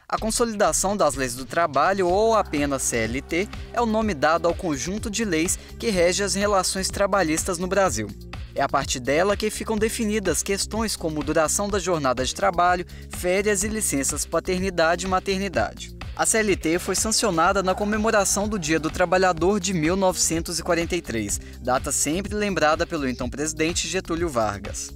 A consolidação das leis do trabalho, ou apenas CLT, é o nome dado ao conjunto de leis que rege as relações trabalhistas no Brasil. É a partir dela que ficam definidas questões como duração da jornada de trabalho, férias e licenças paternidade e maternidade. A CLT foi sancionada na comemoração do Dia do Trabalhador de 1943, data sempre lembrada pelo então presidente Getúlio Vargas.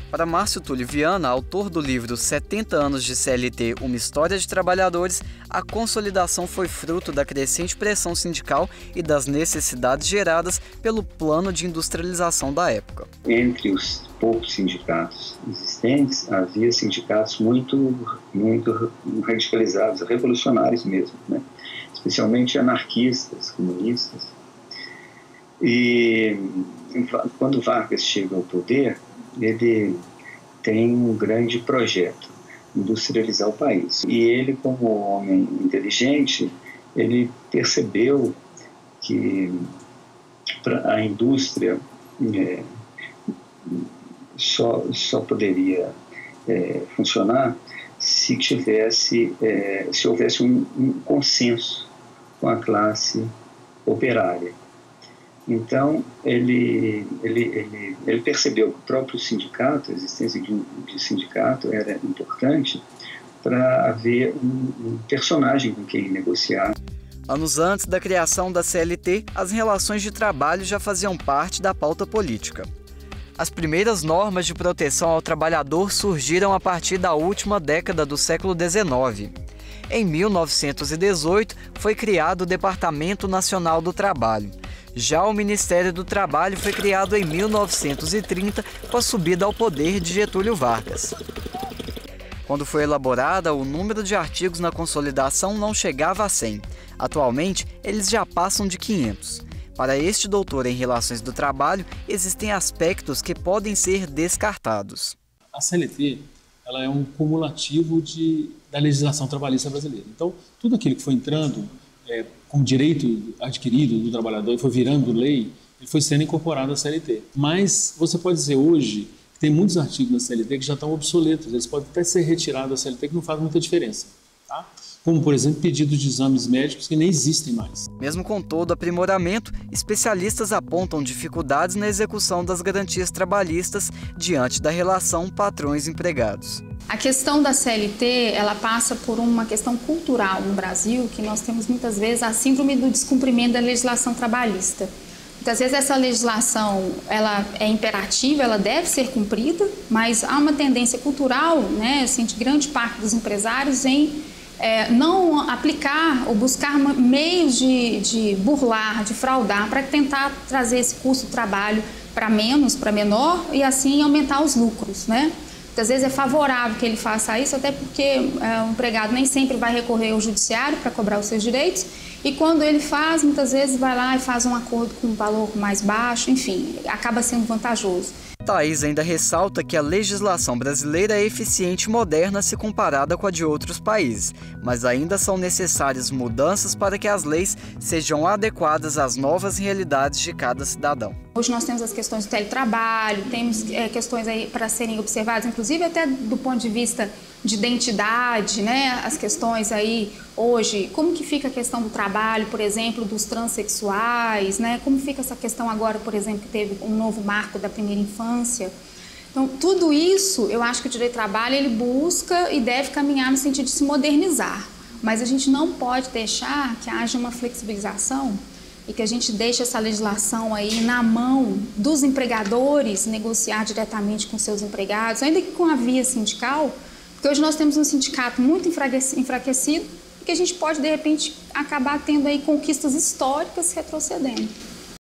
Para Márcio Túlio Viana, autor do livro 70 anos de CLT, uma história de trabalhadores, a consolidação foi fruto da crescente pressão sindical e das necessidades geradas pelo plano de industrialização da época. Entre os poucos sindicatos existentes, havia sindicatos muito radicalizados, revolucionários mesmo, né? Especialmente anarquistas, comunistas. E quando Vargas chega ao poder, ele tem um grande projeto, industrializar o país. E ele, como homem inteligente, ele percebeu que a indústria só poderia funcionar se houvesse um consenso com a classe operária. Então, ele percebeu que o próprio sindicato, a existência de sindicato era importante para haver um personagem com quem negociar. Anos antes da criação da CLT, as relações de trabalho já faziam parte da pauta política. As primeiras normas de proteção ao trabalhador surgiram a partir da última década do século XIX. Em 1918, foi criado o Departamento Nacional do Trabalho. Já o Ministério do Trabalho foi criado em 1930 com a subida ao poder de Getúlio Vargas. Quando foi elaborada, o número de artigos na consolidação não chegava a 100. Atualmente, eles já passam de 500. Para este doutor em Relações do Trabalho, existem aspectos que podem ser descartados. A CLT ela é um cumulativo da legislação trabalhista brasileira. Então, tudo aquilo que foi entrando com direito adquirido do trabalhador e foi virando lei, ele foi sendo incorporado à CLT. Mas você pode dizer hoje que tem muitos artigos na CLT que já estão obsoletos, eles podem até ser retirados da CLT, que não faz muita diferença. Tá? Como, por exemplo, pedidos de exames médicos que nem existem mais. Mesmo com todo aprimoramento, especialistas apontam dificuldades na execução das garantias trabalhistas diante da relação patrões-empregados. A questão da CLT, ela passa por uma questão cultural no Brasil, que nós temos muitas vezes a síndrome do descumprimento da legislação trabalhista. Muitas vezes essa legislação ela é imperativa, ela deve ser cumprida, mas há uma tendência cultural, né, assim, de grande parte dos empresários em não aplicar ou buscar meios de burlar, de fraudar, para tentar trazer esse custo do trabalho para menor e assim aumentar os lucros, né? Muitas vezes é favorável que ele faça isso, até porque o empregado nem sempre vai recorrer ao judiciário para cobrar os seus direitos, e quando ele faz, muitas vezes vai lá e faz um acordo com um valor mais baixo, enfim, acaba sendo vantajoso. Thaís ainda ressalta que a legislação brasileira é eficiente e moderna se comparada com a de outros países, mas ainda são necessárias mudanças para que as leis sejam adequadas às novas realidades de cada cidadão. Hoje nós temos as questões do teletrabalho, temos questões aí para serem observadas, inclusive até do ponto de vista de identidade, né? As questões aí hoje, como que fica a questão do trabalho, por exemplo, dos transexuais, né? Como fica essa questão agora, por exemplo, que teve um novo marco da primeira infância. Então, tudo isso, eu acho que o direito do trabalho, ele busca e deve caminhar no sentido de se modernizar, mas a gente não pode deixar que haja uma flexibilização e que a gente deixe essa legislação aí na mão dos empregadores negociar diretamente com seus empregados, ainda que com a via sindical, porque hoje nós temos um sindicato muito enfraquecido e que a gente pode, de repente, acabar tendo aí conquistas históricas retrocedendo.